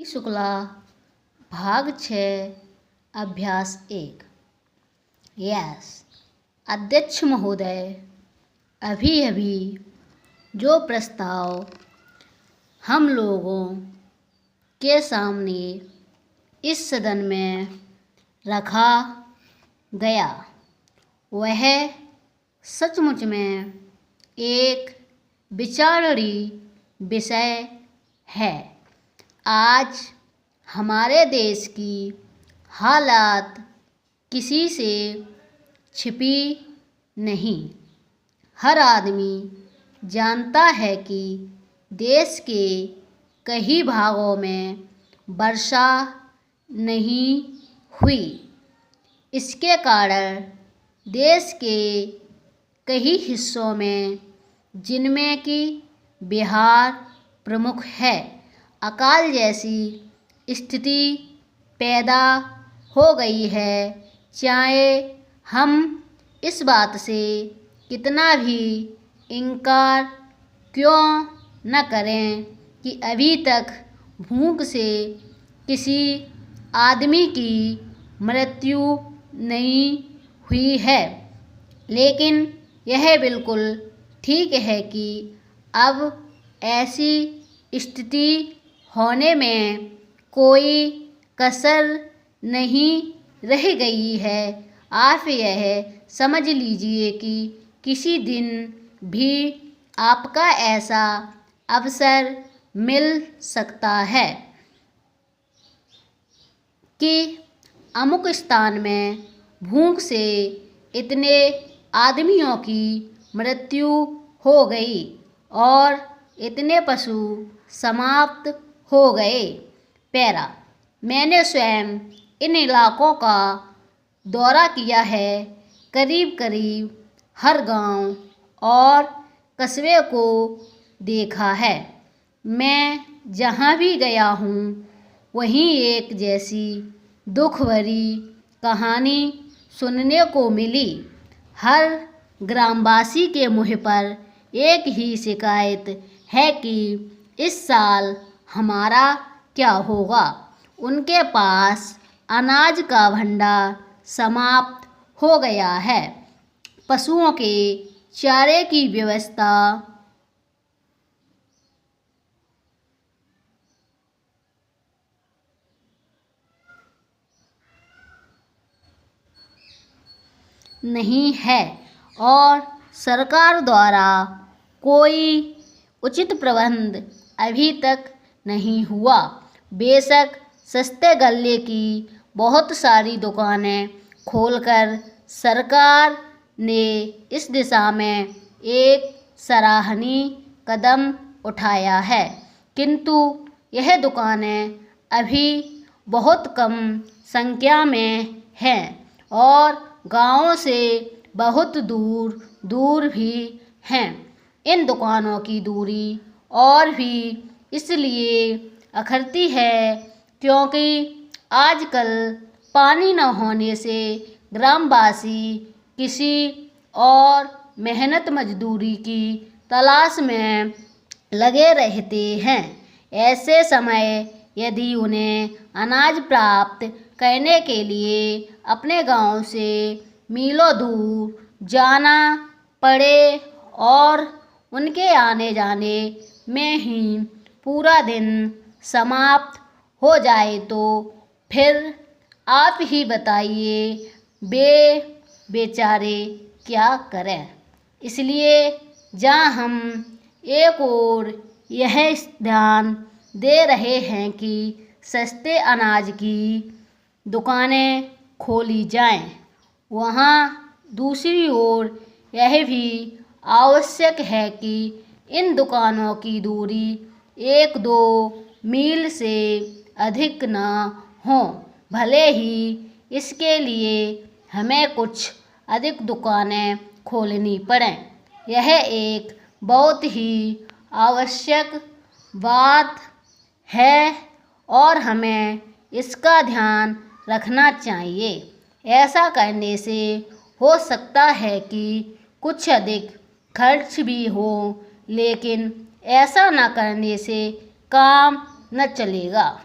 शुक्ला भाग 6 अभ्यास 1। यस अध्यक्ष महोदय, अभी जो प्रस्ताव हम लोगों के सामने इस सदन में रखा गया वह सचमुच में एक विचारणीय विषय है। आज हमारे देश की हालत किसी से छिपी नहीं। हर आदमी जानता है कि देश के कई भागों में वर्षा नहीं हुई। इसके कारण देश के कई हिस्सों में, जिनमें कि बिहार प्रमुख है, अकाल जैसी स्थिति पैदा हो गई है। चाहे हम इस बात से कितना भी इनकार क्यों न करें कि अभी तक भूख से किसी आदमी की मृत्यु नहीं हुई है, लेकिन यह बिल्कुल ठीक है कि अब ऐसी स्थिति होने में कोई कसर नहीं रह गई है। आप यह समझ लीजिए कि किसी दिन भी आपका ऐसा अवसर मिल सकता है कि अमुक स्थान में भूख से इतने आदमियों की मृत्यु हो गई और इतने पशु समाप्त हो गए। पैरा, मैंने स्वयं इन इलाकों का दौरा किया है। करीब हर गांव और कस्बे को देखा है। मैं जहां भी गया हूं वहीं एक जैसी दुख भरी कहानी सुनने को मिली। हर ग्रामवासी के मुँह पर एक ही शिकायत है कि इस साल हमारा क्या होगा। उनके पास अनाज का भंडार समाप्त हो गया है। पशुओं के चारे की व्यवस्था नहीं है और सरकार द्वारा कोई उचित प्रबंध अभी तक नहीं हुआ। बेशक सस्ते गल्ले की बहुत सारी दुकानें खोलकर सरकार ने इस दिशा में एक सराहनीय कदम उठाया है, किंतु यह दुकानें अभी बहुत कम संख्या में हैं और गांवों से बहुत दूर भी हैं। इन दुकानों की दूरी और भी इसलिए अखरती है क्योंकि आजकल पानी न होने से ग्रामवासी किसी और मेहनत मजदूरी की तलाश में लगे रहते हैं। ऐसे समय यदि उन्हें अनाज प्राप्त करने के लिए अपने गांव से मीलों दूर जाना पड़े और उनके आने जाने में ही पूरा दिन समाप्त हो जाए, तो फिर आप ही बताइए बेचारे क्या करें। इसलिए जहाँ हम एक और यह ध्यान दे रहे हैं कि सस्ते अनाज की दुकानें खोली जाएं, वहाँ दूसरी ओर यह भी आवश्यक है कि इन दुकानों की दूरी 1-2 मील से अधिक न हो। भले ही इसके लिए हमें कुछ अधिक दुकानें खोलनी पड़ें। यह एक बहुत ही आवश्यक बात है और हमें इसका ध्यान रखना चाहिए। ऐसा करने से हो सकता है कि कुछ अधिक खर्च भी हो, लेकिन ऐसा न करने से काम न चलेगा।